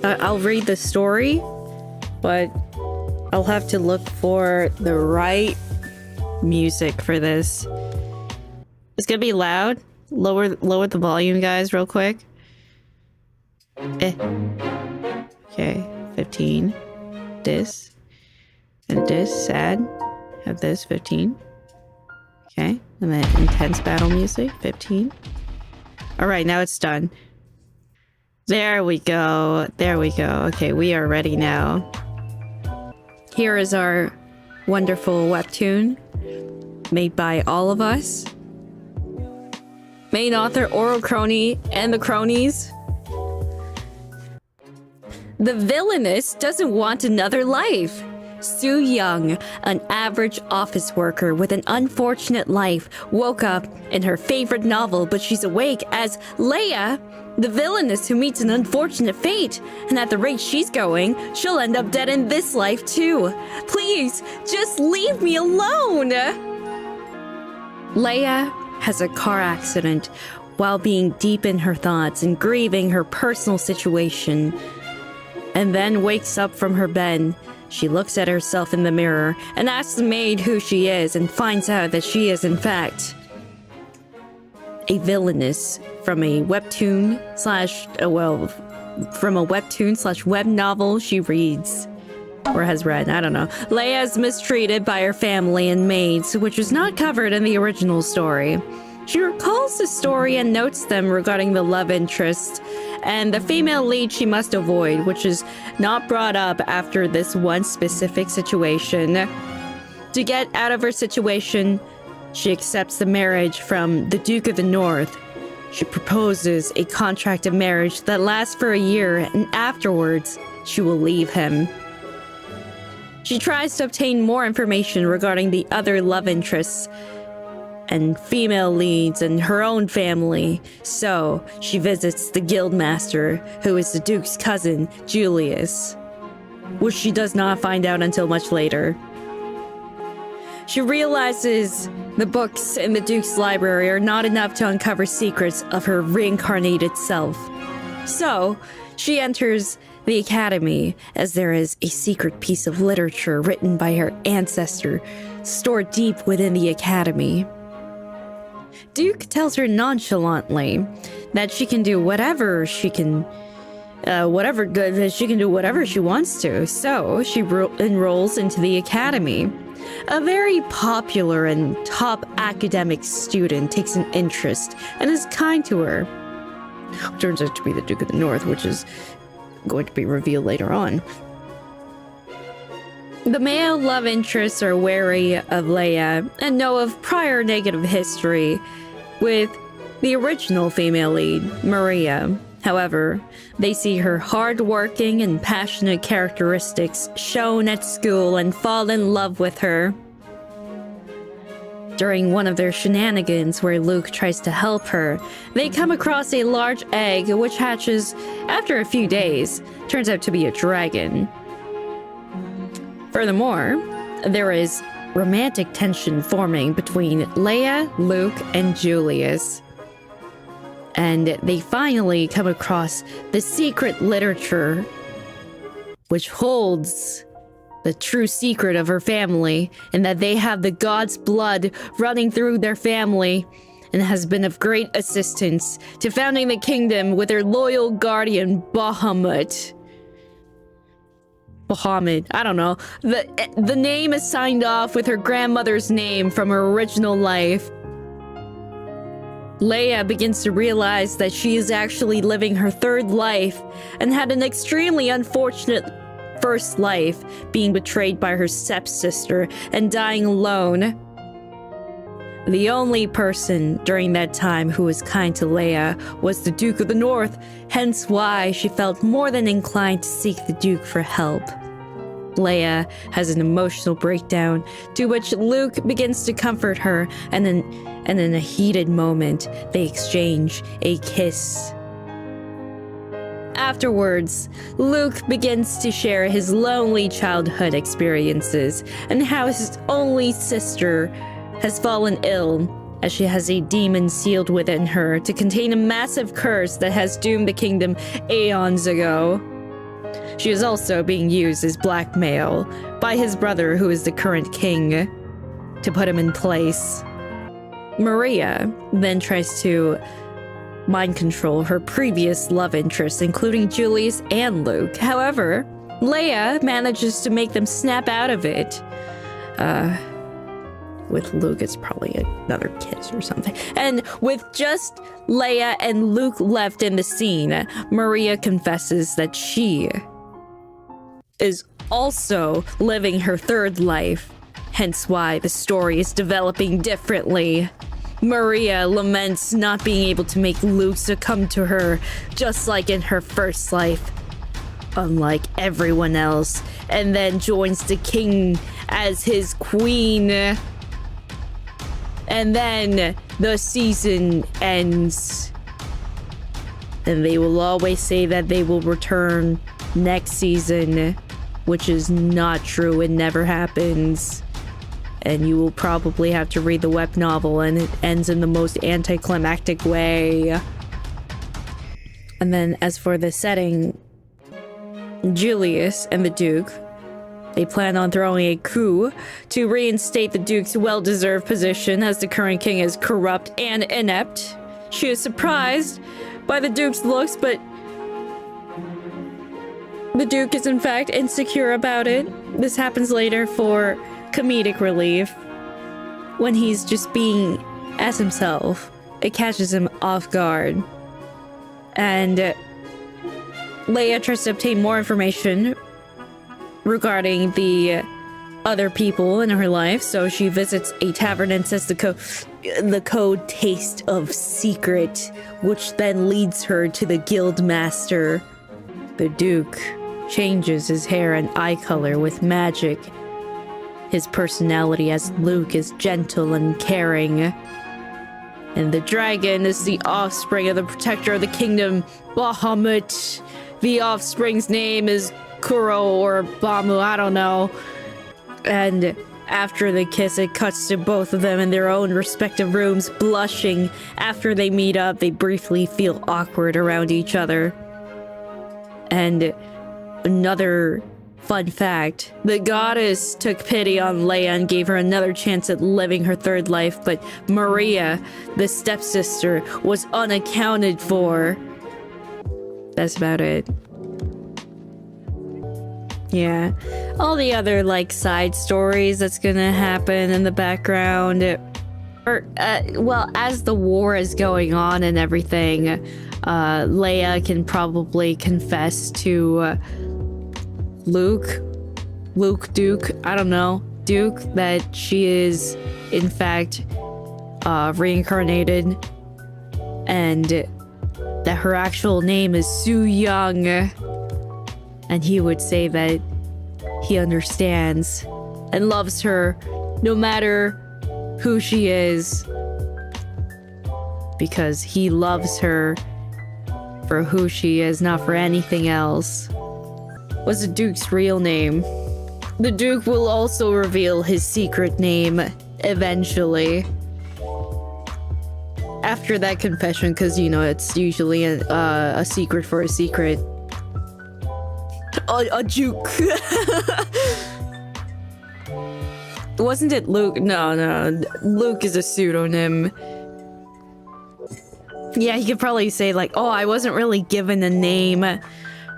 I'll read the story, but I'll have to look for the right music for this. It's gonna be loud. Lower the volume, guys, real quick. Okay, 15. This. And this, sad. Have this, 15. Okay, and then intense battle music, 15. Alright, now it's done. There we go. There we go. Okay, we are ready now. Here is our wonderful webtoon made by all of us. Main author Ouro Kronii and the Kronies. The villainess doesn't want another life. Soo Young, an average office worker with an unfortunate life, woke up in her favorite novel, but she's awake as Leia, the villainess who meets an unfortunate fate. And at the rate she's going, she'll end up dead in this life too. Please, just leave me alone! Leia has a car accident while being deep in her thoughts and grieving her personal situation, and then wakes up from her bed. She looks at herself in the mirror and asks the maid who she is and finds out that she is in fact a villainess from a webtoon slash web novel she reads. Or has read, I don't know. Leia is mistreated by her family and maids, which was not covered in the original story. She recalls the story and notes them regarding the love interest and the female lead she must avoid, which is not brought up after this one specific situation. To get out of her situation, she accepts the marriage from the Duke of the North. She proposes a contract of marriage that lasts for a year, and afterwards, she will leave him. She tries to obtain more information regarding the other love interests and female leads and her own family, so she visits the guildmaster, who is the Duke's cousin, Julius, which she does not find out until much later. She realizes the books in the Duke's library are not enough to uncover secrets of her reincarnated self. So, she enters the academy, as there is a secret piece of literature written by her ancestor stored deep within the academy. Duke tells her nonchalantly that she can do whatever she can do whatever she wants to, so she enrolls into the academy. A very popular and top academic student takes an interest and is kind to her. Turns out to be the Duke of the North, which is going to be revealed later on. The male love interests are wary of Leia and know of prior negative history with the original female lead, Maria. However, they see her hard-working and passionate characteristics shown at school and fall in love with her. During one of their shenanigans where Luke tries to help her, they come across a large egg which hatches after a few days. Turns out to be a dragon. Furthermore, there is romantic tension forming between Leia, Luke, and Julius. And they finally come across the secret literature which holds the true secret of her family, and that they have the god's blood running through their family, and has been of great assistance to founding the kingdom with their loyal guardian, Bahamut. I don't know. The name is signed off with her grandmother's name from her original life. Leia begins to realize that she is actually living her third life and had an extremely unfortunate first life, being betrayed by her stepsister and dying alone. The only person during that time who was kind to Leia was the Duke of the North, hence why she felt more than inclined to seek the Duke for help. Leia has an emotional breakdown, to which Luke begins to comfort her, and in a heated moment, they exchange a kiss. Afterwards, Luke begins to share his lonely childhood experiences and how his only sister has fallen ill, as she has a demon sealed within her to contain a massive curse that has doomed the kingdom aeons ago. she is also being used as blackmail by his brother, who is the current king, to put him in place. Maria then tries to mind control her previous love interests, including Julius and Luke. However, Leia manages to make them snap out of it. With Luke, it's probably another kiss or something. And with just Leia and Luke left in the scene, Maria confesses that she is also living her third life, hence why the story is developing differently. Maria laments not being able to make Luke succumb to her, just like in her first life, unlike everyone else, and then joins the king as his queen. And then the season ends, and they will always say that they will return next season, which is not true. It never happens. And you will probably have to read the web novel, and it ends in the most anticlimactic way. And then as for the setting, Julius and the Duke, they plan on throwing a coup to reinstate the Duke's well-deserved position, as the current king is corrupt and inept. She is surprised by the Duke's looks, but the Duke is in fact insecure about it. This happens later for comedic relief. When he's just being as himself, it catches him off guard. And Leia tries to obtain more information regarding the other people in her life, so she visits a tavern and says the code taste of secret, which then leads her to the guild master. The Duke changes his hair and eye color with magic. His personality as Luke is gentle and caring. And the dragon is the offspring of the protector of the kingdom, Bahamut. The offspring's name is Kuro or Bamu, I don't know. And after the kiss, it cuts to both of them in their own respective rooms, blushing. After they meet up, they briefly feel awkward around each other. And another fun fact, the goddess took pity on Leia and gave her another chance at living her third life, but Maria, the stepsister, was unaccounted for. That's about it. Yeah. All the other, like, side stories that's gonna happen in the background. Well, as the war is going on and everything, Leia can probably confess to Luke, Duke, I don't know, Duke, that she is, in fact, reincarnated, and that her actual name is Su Young. And he would say that he understands and loves her no matter who she is, because he loves her for who she is, not for anything else. What's the Duke's real name? The Duke will also reveal his secret name eventually. After that confession, because, you know, it's usually a secret for a secret. A Duke. Wasn't it Luke? No. Luke is a pseudonym. Yeah, he could probably say, like, oh, I wasn't really given a name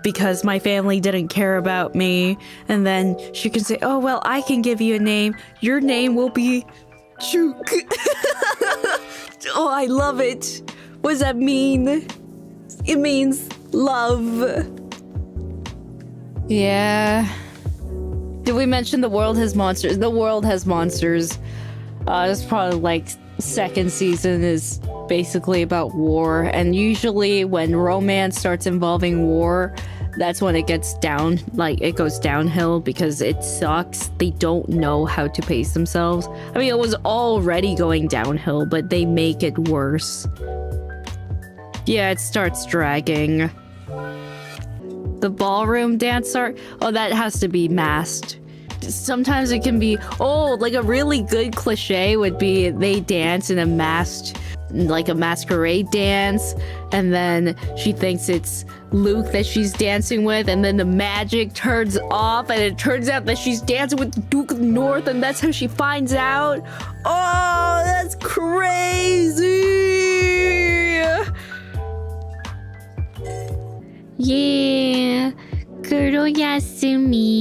because my family didn't care about me. And then she can say, oh, well, I can give you a name. Your name will be Duke. Oh, I love it. What does that mean? It means love. Yeah. Did we mention the world has monsters? The world has monsters. It's probably like second season is basically about war, and usually when romance starts involving war, that's when it gets down, like it goes downhill because it sucks. They don't know how to pace themselves. I mean, it was already going downhill, but they make it worse. Yeah, it starts dragging. The ballroom dance art? Oh, that has to be masked. sometimes it can be, oh, like a really good cliche would be they dance in a masquerade dance, and then she thinks it's Luke that she's dancing with, and then the magic turns off and it turns out that she's dancing with the Duke of the North, and that's how she finds out. Oh, that's crazy. Yeah, 그로야스미.